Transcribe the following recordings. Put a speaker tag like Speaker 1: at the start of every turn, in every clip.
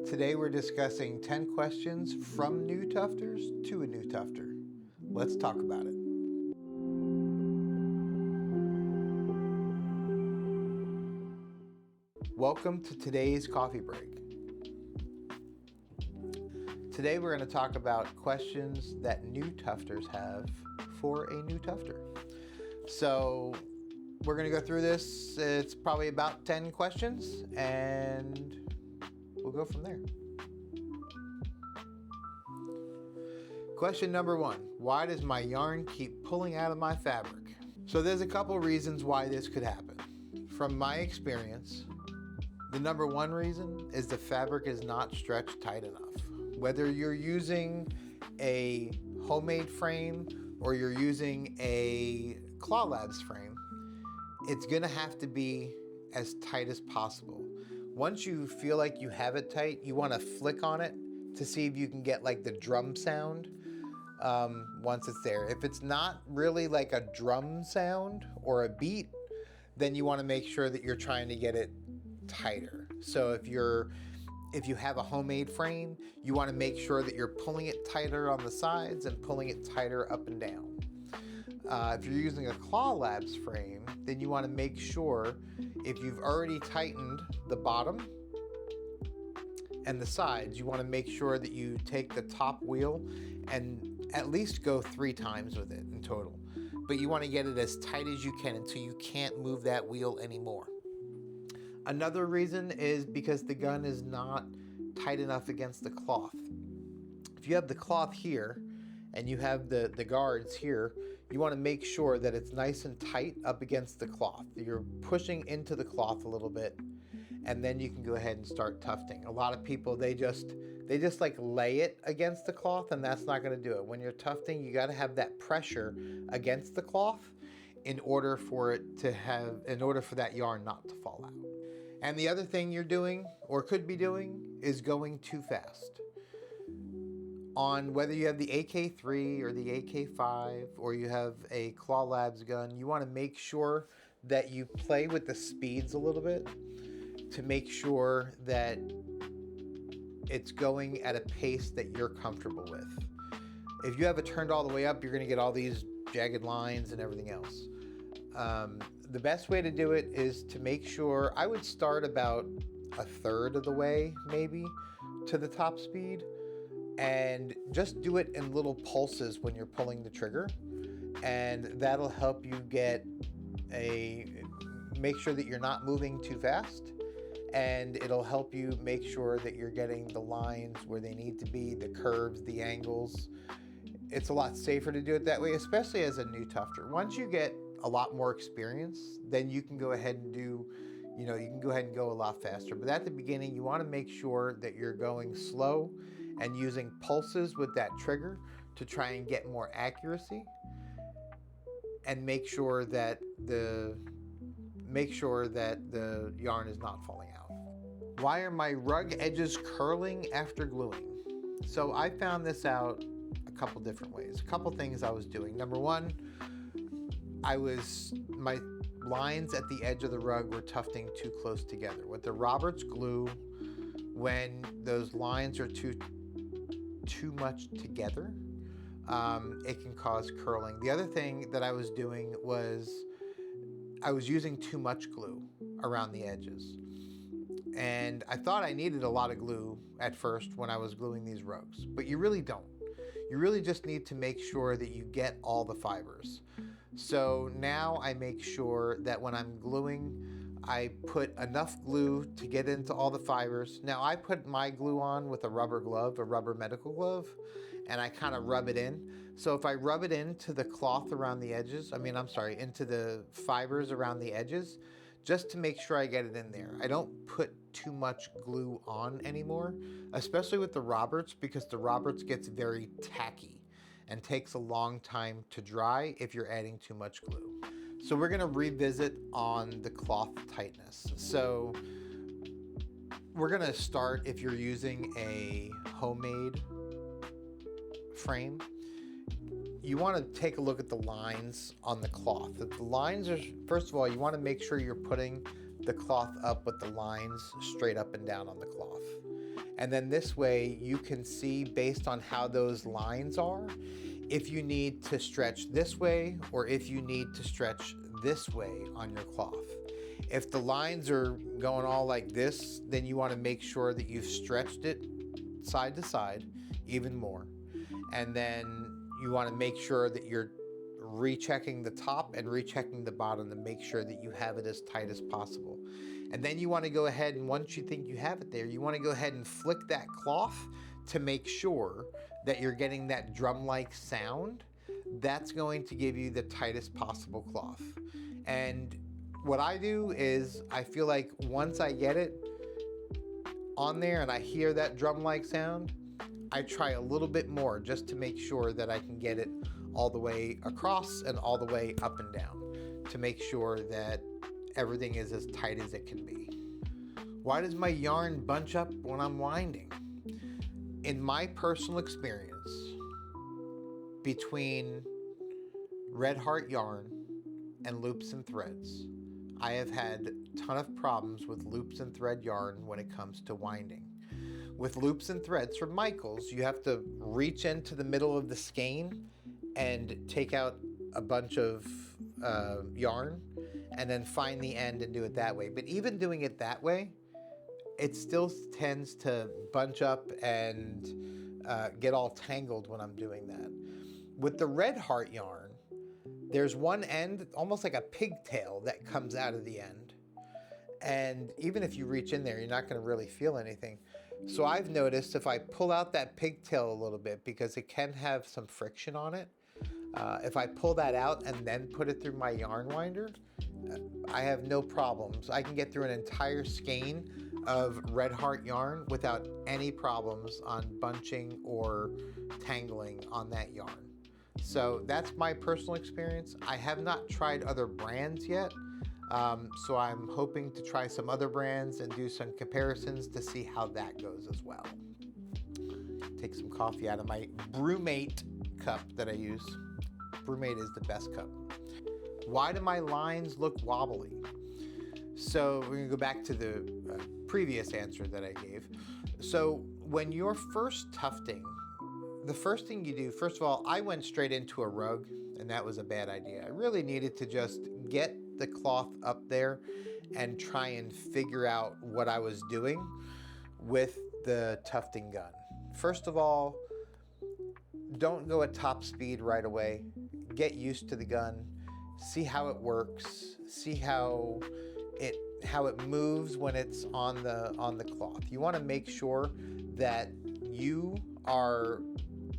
Speaker 1: Today we're discussing 10 questions from new tufters to a new tufter. Let's talk about it. Welcome to today's coffee break. Today we're going to talk about questions that new tufters have for a new tufter. So we're going to go through this. It's probably about 10 questions and we'll go from there. Question number 1, why does my yarn keep pulling out of my fabric? So there's a couple reasons why this could happen. From my experience, the number 1 reason is the fabric is not stretched tight enough. Whether you're using a homemade frame or you're using a Claw Labs frame, it's gonna have to be as tight as possible. Once you feel like you have it tight, you want to flick on it to see if you can get like the drum sound once it's there. If it's not really like a drum sound or a beat, then you want to make sure that you're trying to get it tighter. So if you have a homemade frame, you want to make sure that you're pulling it tighter on the sides and pulling it tighter up and down. If you're using a Claw Labs frame, then you want to make sure if you've already tightened the bottom and the sides, you want to make sure that you take the top wheel and at least go 3 times with it in total. But you want to get it as tight as you can until you can't move that wheel anymore. Another reason is because the gun is not tight enough against the cloth. If you have the cloth here and you have the guards here, you want to make sure that it's nice and tight up against the cloth. You're pushing into the cloth a little bit, and then you can go ahead and start tufting. A lot of people, they just like lay it against the cloth, and that's not going to do it. When you're tufting, you got to have that pressure against the cloth in order for that yarn not to fall out. And the other thing you're doing or could be doing is going too fast. On whether you have the AK3 or the AK5 or you have a Claw Labs gun, you want to make sure that you play with the speeds a little bit to make sure that it's going at a pace that you're comfortable with. If you have it turned all the way up, you're going to get all these jagged lines and everything else. The best way to do it is to make sure, I would start about 1/3 of the way maybe to the top speed, and just do it in little pulses when you're pulling the trigger, and that'll help you make sure that you're not moving too fast, and it'll help you make sure that you're getting the lines where they need to be, the curves, the angles. It's a lot safer to do it that way, especially as a new tufter. Once you get a lot more experience, then you can go ahead and go a lot faster. But at the beginning, you want to make sure that you're going slow and using pulses with that trigger to try and get more accuracy, and make sure that the yarn is not falling out. Why are my rug edges curling after gluing? So I found this out a couple different ways. A couple things I was doing. Number 1, my lines at the edge of the rug were tufting too close together. With the Roberts glue, when those lines are too much together, it can cause curling. The other thing that I was doing was I was using too much glue around the edges. And I thought I needed a lot of glue at first when I was gluing these rugs, but you really don't. You really just need to make sure that you get all the fibers. So now I make sure that when I'm gluing, I put enough glue to get into all the fibers. Now I put my glue on with a rubber glove, a rubber medical glove, and I kind of rub it in. So if I rub it into the cloth around the edges, into the fibers around the edges, just to make sure I get it in there. I don't put too much glue on anymore, especially with the Roberts, because the Roberts gets very tacky and takes a long time to dry if you're adding too much glue. So we're gonna revisit on the cloth tightness. So we're gonna start, if you're using a homemade frame, you wanna take a look at the lines on the cloth. If the lines are, first of all, you wanna make sure you're putting the cloth up with the lines straight up and down on the cloth. And then this way you can see based on how those lines are, if you need to stretch this way or if you need to stretch this way on your cloth. If the lines are going all like this, then you want to make sure that you've stretched it side to side even more. And then you want to make sure that you're rechecking the top and rechecking the bottom to make sure that you have it as tight as possible. And then you want to go ahead, and once you think you have it there, you want to go ahead and flick that cloth to make sure that you're getting that drum-like sound. That's going to give you the tightest possible cloth. And what I do is I feel like once I get it on there and I hear that drum-like sound, I try a little bit more just to make sure that I can get it all the way across and all the way up and down to make sure that everything is as tight as it can be. Why does my yarn bunch up when I'm winding? In my personal experience, between Red Heart yarn and loops and threads, I have had a ton of problems with loops and thread yarn when it comes to winding. With loops and threads from Michaels, you have to reach into the middle of the skein and take out a bunch of yarn and then find the end and do it that way. But even doing it that way, it still tends to bunch up and get all tangled when I'm doing that. With the Red Heart yarn, there's one end, almost like a pigtail that comes out of the end. And even if you reach in there, you're not going to really feel anything. So I've noticed if I pull out that pigtail a little bit, because it can have some friction on it, if I pull that out and then put it through my yarn winder, I have no problems. I can get through an entire skein of Red Heart yarn without any problems on bunching or tangling on that yarn. So that's my personal experience. I have not tried other brands yet, so I'm hoping to try some other brands and do some comparisons to see how that goes as well. Take some coffee out of my Brewmate cup that I use. Brewmate is the best cup. Why do my lines look wobbly? So we're gonna go back to the previous answer that I gave. So when you're first tufting, the first thing you do, first of all, I went straight into a rug, and that was a bad idea. I really needed to just get the cloth up there and try and figure out what I was doing with the tufting gun. First of all, don't go at top speed right away. Get used to the gun, see how it works, see how it moves when it's on the cloth. You want to make sure that you are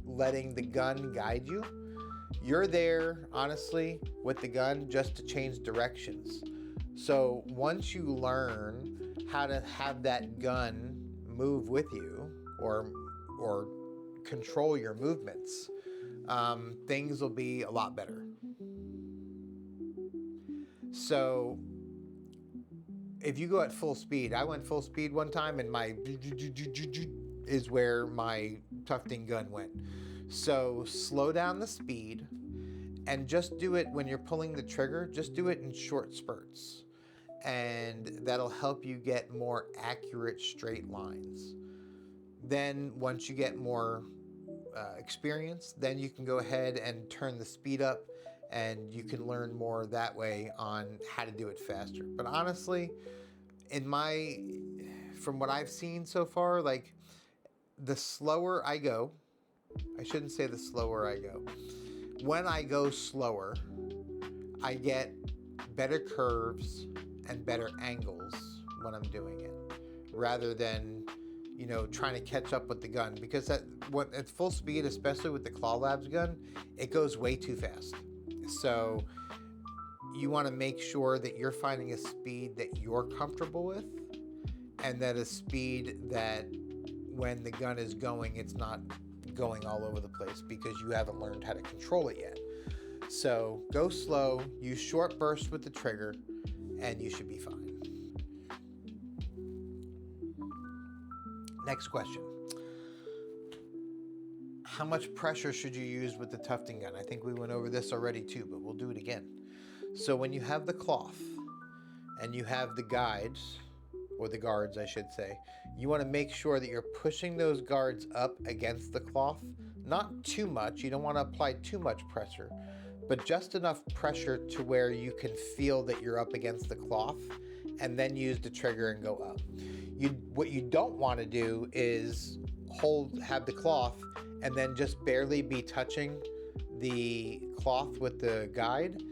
Speaker 1: letting the gun guide you. You're there, honestly, with the gun just to change directions. So once you learn how to have that gun move with you or control your movements, things will be a lot better. So if you go at full speed, I went full speed one time and my is where my tufting gun went. So slow down the speed and just do it when you're pulling the trigger, just do it in short spurts. And that'll help you get more accurate straight lines. Then once you get more experience, then you can go ahead and turn the speed up and you can learn more that way on how to do it faster. But honestly, from what I've seen so far, like the slower I go, I shouldn't say the slower I go. When I go slower, I get better curves and better angles when I'm doing it, rather than, trying to catch up with the gun, because at full speed, especially with the Claw Labs gun, it goes way too fast. So you want to make sure that you're finding a speed that you're comfortable with, and that a speed that when the gun is going, it's not going all over the place because you haven't learned how to control it yet. So go slow, use short bursts with the trigger, and you should be fine. Next question. How much pressure should you use with the tufting gun? I think we went over this already too, but we'll do it again. So when you have the cloth and you have the guides or the guards I should say, you want to make sure that you're pushing those guards up against the cloth. Not too much, you don't want to apply too much pressure, but just enough pressure to where you can feel that you're up against the cloth, and then use the trigger and go up. What you don't want to do is have the cloth and then just barely be touching the cloth with the guide,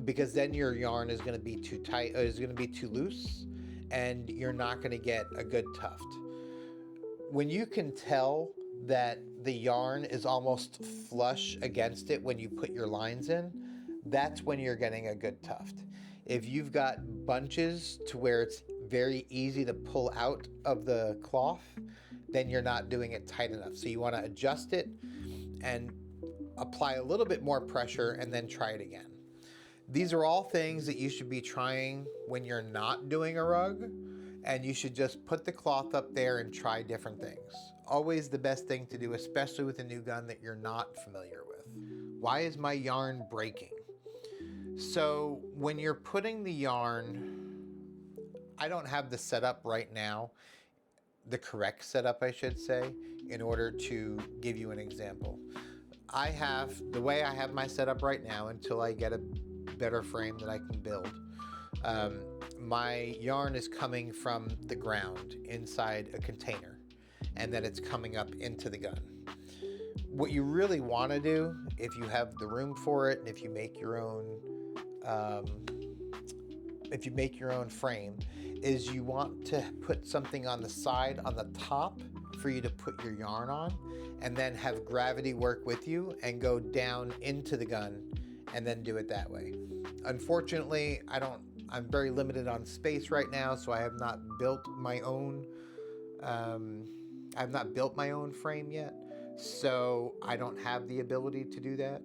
Speaker 1: because then your yarn is going to be too tight, is going to be too loose, and you're not going to get a good tuft. When you can tell that the yarn is almost flush against it when you put your lines in, that's when you're getting a good tuft. If you've got bunches to where it's very easy to pull out of the cloth, then you're not doing it tight enough. So you want to adjust it and apply a little bit more pressure and then try it again. These are all things that you should be trying when you're not doing a rug, and you should just put the cloth up there and try different things. Always the best thing to do, especially with a new gun that you're not familiar with. Why is my yarn breaking? So when you're putting the yarn, I don't have the setup right now, the correct setup I should say, in order to give you an example. The way I have my setup right now, until I get a better frame that I can build, my yarn is coming from the ground inside a container, and then it's coming up into the gun. What you really want to do, if you have the room for it, and if you make your own frame, is you want to put something on the side, on the top, for you to put your yarn on, and then have gravity work with you and go down into the gun, and then do it that way. Unfortunately, I'm very limited on space right now, so I have not built my own frame yet, so I don't have the ability to do that.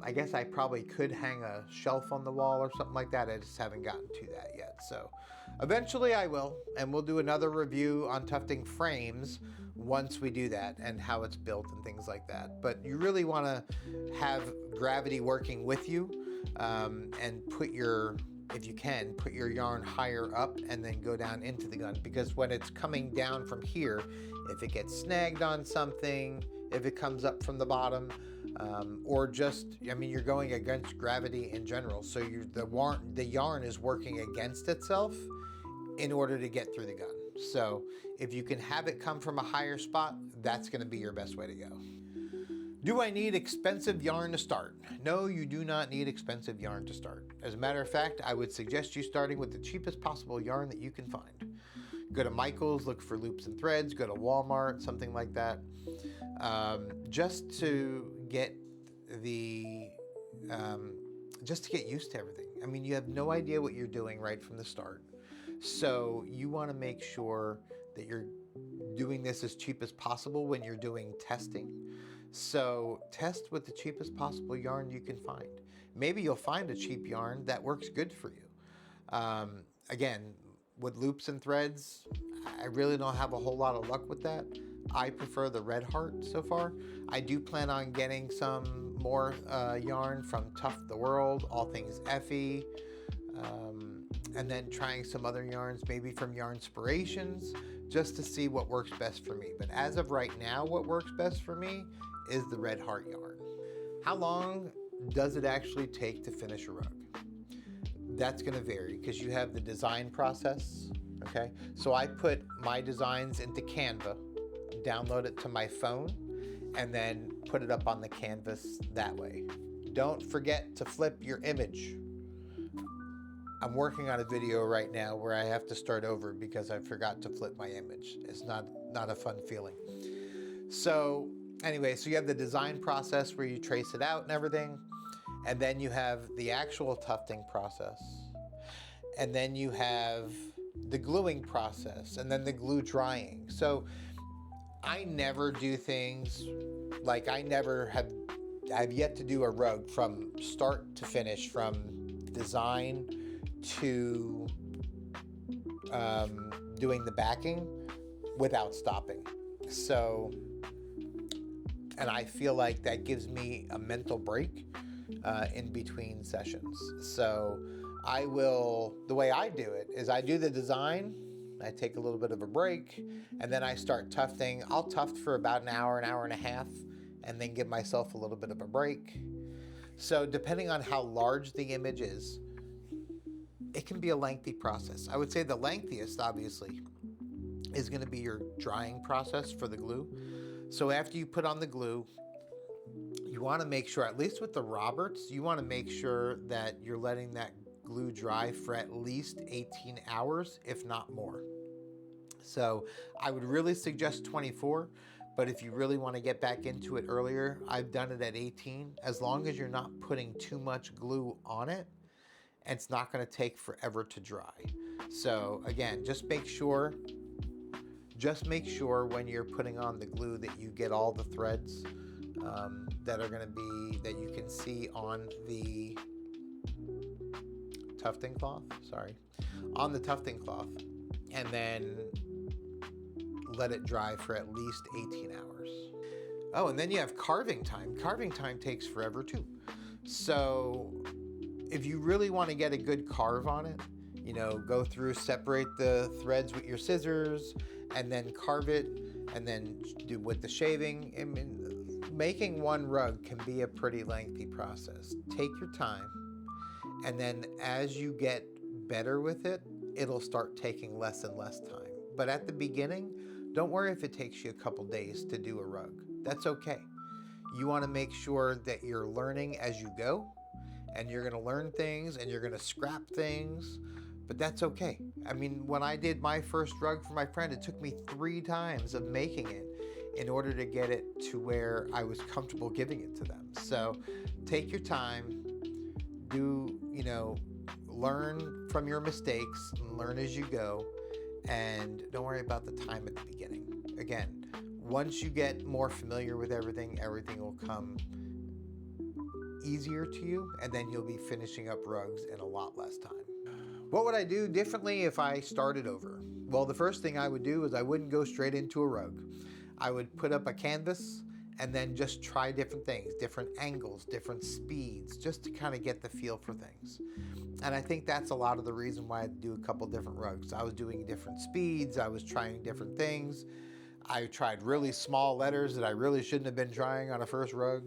Speaker 1: I guess I probably could hang a shelf on the wall or something like that. I just haven't gotten to that yet. So eventually I will, and we'll do another review on tufting frames once we do that and how it's built and things like that. But you really want to have gravity working with you, and if you can, put your yarn higher up and then go down into the gun, because when it's coming down from here, if it gets snagged on something, if it comes up from the bottom, or you're going against gravity in general. So the yarn is working against itself in order to get through the gun. So if you can have it come from a higher spot, that's going to be your best way to go. Do I need expensive yarn to start? No, you do not need expensive yarn to start. As a matter of fact, I would suggest you starting with the cheapest possible yarn that you can find. Go to Michael's, look for loops and threads, go to Walmart, something like that. Just to get used to everything. I mean, you have no idea what you're doing right from the start. So you want to make sure that you're doing this as cheap as possible when you're doing testing. So test with the cheapest possible yarn you can find. Maybe you'll find a cheap yarn that works good for you. Again, with loops and threads, I really don't have a whole lot of luck with that. I prefer the Red Heart so far. I do plan on getting some more yarn from Tuft the World, all things Effie, and then trying some other yarns, maybe from Yarnspirations, just to see what works best for me. But as of right now, what works best for me is the Red Heart yarn. How long does it actually take to finish a rug? That's going to vary because you have the design process, okay? So I put my designs into Canva, download it to my phone, and then put it up on the canvas that way. Don't forget to flip your image. I'm working on a video right now where I have to start over because I forgot to flip my image. It's not a fun feeling. So anyway, so you have the design process where you trace it out and everything, and then you have the actual tufting process, and then you have the gluing process, and then the glue drying. So I never do things like I've yet to do a rug from start to finish, from design to doing the backing without stopping. So, and I feel like that gives me a mental break in between sessions. So the way I do it is I do the design, I take a little bit of a break, and then I start tufting. I'll tuft for about an hour and a half, and then give myself a little bit of a break. So depending on how large the image is, it can be a lengthy process. I would say the lengthiest, obviously, is going to be your drying process for the glue. So after you put on the glue, you want to make sure, at least with the Roberts, you want to make sure that you're letting that glue dry for at least 18 hours, if not more. So I would really suggest 24, but if you really want to get back into it earlier, I've done it at 18. As long as you're not putting too much glue on it, it's not going to take forever to dry. So again, just make sure when you're putting on the glue that you get all the threads that are going to be, that you can see on the tufting cloth, on the tufting cloth, and then let it dry for at least 18 hours. Oh, and then you have carving time. Carving time takes forever too. So if you really want to get a good carve on it, you know, go through, separate the threads with your scissors, and then carve it, and then do with the shaving. I mean, making one rug can be a pretty lengthy process. Take your time, and then as you get better with it, it'll start taking less and less time. But at the beginning, don't worry if it takes you a couple days to do a rug. That's okay. You want to make sure that you're learning as you go, and you're going to learn things and you're going to scrap things, but that's okay. I mean, when I did my first rug for my friend, it took me 3 times of making it in order to get it to where I was comfortable giving it to them. So take your time, learn from your mistakes, learn as you go, and don't worry about the time at the beginning. Again, once you get more familiar with everything will come easier to you, and then you'll be finishing up rugs in a lot less time. What would I do differently if I started over? Well, the first thing I would do is I wouldn't go straight into a rug. I would put up a canvas and then just try different things, different angles, different speeds, just to kind of get the feel for things. And I think that's a lot of the reason why I do a couple different rugs. I was doing different speeds, I was trying different things. I tried really small letters that I really shouldn't have been trying on a first rug.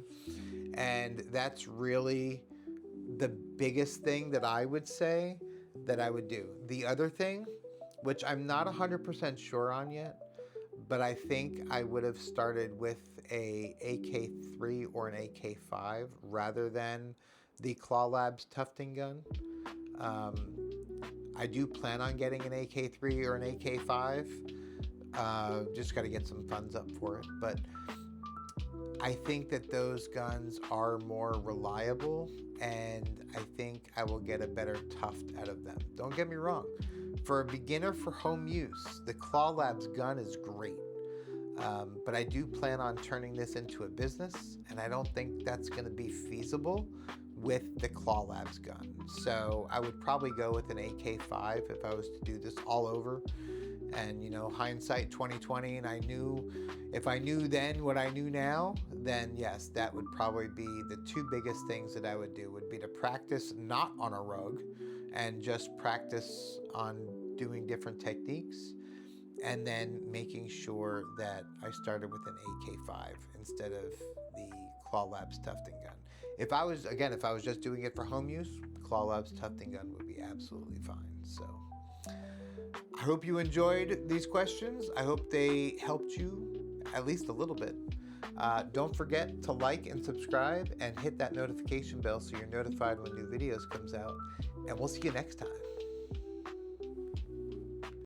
Speaker 1: And that's really the biggest thing that I would say that I would do. The other thing, which I'm not 100% sure on yet, but I think I would have started with a AK3 or an AK5 rather than the Claw Labs tufting gun. I do plan on getting an AK3 or an AK5. Just got to get some funds up for it, but I think that those guns are more reliable, and I think I will get a better tuft out of them. Don't get me wrong. For a beginner for home use, the Claw Labs gun is great. But I do plan on turning this into a business, and I don't think that's going to be feasible with the Claw Labs gun. So I would probably go with an AK5 if I was to do this all over. And hindsight 2020, and if I knew then what I knew now, then yes, that would probably be the 2 biggest things that I would do, would be to practice not on a rug and just practice on doing different techniques, and then making sure that I started with an AK5 instead of the Claw Labs tufting gun. If I was just doing it for home use, Claw Labs tufting gun would be absolutely fine. So I hope you enjoyed these questions. I hope they helped you at least a little bit. Don't forget to like and subscribe and hit that notification bell so you're notified when new videos comes out. And we'll see you next time.